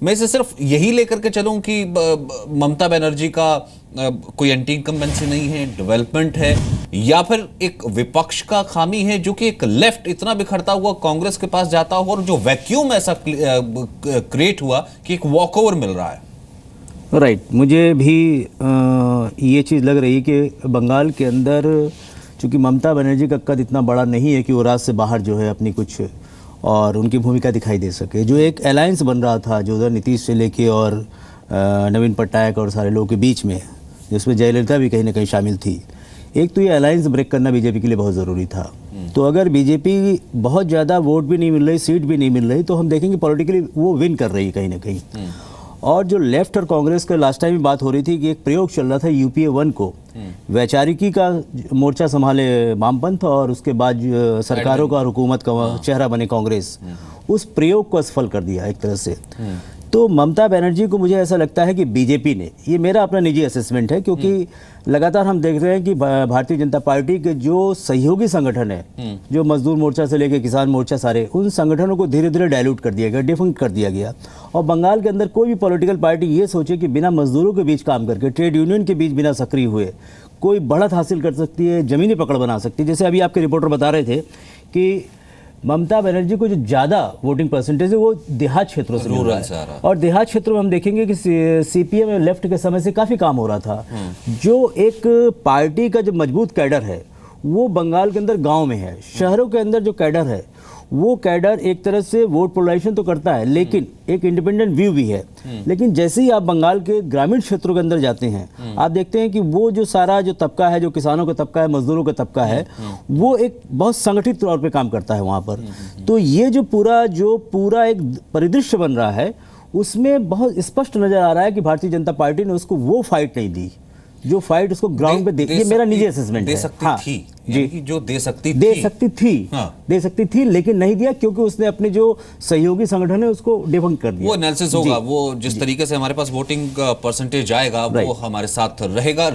मैं इसे सिर्फ यही लेकर के चलूं कि ममता बनर्जी का कोई एंटी इनकम्बेंसी नहीं है, डेवलपमेंट है, या फिर एक विपक्ष का खामी है जो कि एक लेफ्ट इतना बिखरता हुआ कांग्रेस के पास जाता हुआ और जो वैक्यूम ऐसा क्रिएट हुआ कि एक वॉकओवर मिल रहा है। राइट, मुझे भी ये चीज़ लग रही है कि बंगाल के अंदर चूँकि ममता बनर्जी का कद इतना बड़ा नहीं है कि वो राज्य से बाहर जो है अपनी कुछ और उनकी भूमिका दिखाई दे सके। जो एक अलायंस बन रहा था जो उधर नीतीश से लेके और नवीन पटनायक और सारे लोगों के बीच में, जिसमें जयललिता भी कहीं ना कहीं शामिल थी, एक तो ये अलायंस ब्रेक करना बीजेपी के लिए बहुत ज़रूरी था। तो अगर बीजेपी बहुत ज़्यादा वोट भी नहीं मिल रही, सीट भी नहीं मिल रही, तो हम देखेंगे पॉलिटिकली वो विन कर रही है कहीं ना कहीं। और जो लेफ्ट और कांग्रेस का लास्ट टाइम बात हो रही थी कि एक प्रयोग चल रहा था यूपीए 1 को, वैचारिकी का मोर्चा संभाले वामपंथ और उसके बाद सरकारों का और हुकूमत का चेहरा बने कांग्रेस, उस प्रयोग को असफल कर दिया एक तरह से। तो ममता बनर्जी को मुझे ऐसा लगता है कि बीजेपी ने, ये मेरा अपना निजी असेसमेंट है, क्योंकि लगातार हम देख रहे हैं कि भारतीय जनता पार्टी के जो सहयोगी संगठन है, जो मजदूर मोर्चा से लेकर किसान मोर्चा, सारे उन संगठनों को धीरे धीरे डाइल्यूट कर दिया गया, डिफंक्ट कर दिया गया। और बंगाल के अंदर कोई भी पॉलिटिकल पार्टी ये सोचे कि बिना मजदूरों के बीच काम करके, ट्रेड यूनियन के बीच बिना सक्रिय हुए कोई बढ़त हासिल कर सकती है, जमीनी पकड़ बना सकती है। जैसे अभी आपके रिपोर्टर बता रहे थे कि ममता बनर्जी को जो ज़्यादा वोटिंग परसेंटेज है वो देहात क्षेत्रों से मिल रहा है। और देहात क्षेत्रों में हम देखेंगे कि सीपीएम में लेफ्ट के समय से काफ़ी काम हो रहा था। जो एक पार्टी का जो मजबूत कैडर है वो बंगाल के अंदर गांव में है। शहरों के अंदर जो कैडर है वो कैडर एक तरह से वोट पोलराइजेशन तो करता है, लेकिन एक इंडिपेंडेंट व्यू भी है। लेकिन जैसे ही आप बंगाल के ग्रामीण क्षेत्रों के अंदर जाते हैं, आप देखते हैं कि वो जो सारा जो तबका है, जो किसानों का तबका है, मजदूरों का तबका है, वो एक बहुत संगठित तौर पे काम करता है वहाँ पर। तो ये जो पूरा एक परिदृश्य बन रहा है, उसमें बहुत स्पष्ट नजर आ रहा है कि भारतीय जनता पार्टी ने उसको वो फाइट नहीं दी जो फाइट उसको ग्राउंड पे देखिए। मेरा निजी असेसमेंट है। हाँ, थी जी, कि जो दे सकती थी लेकिन नहीं दिया, क्योंकि उसने अपने जो सहयोगी संगठन है उसको डिफंक्ट कर दिया। वो एनालिसिस होगा, वो जिस तरीके से हमारे पास वोटिंग परसेंटेज आएगा वो हमारे साथ रहेगा।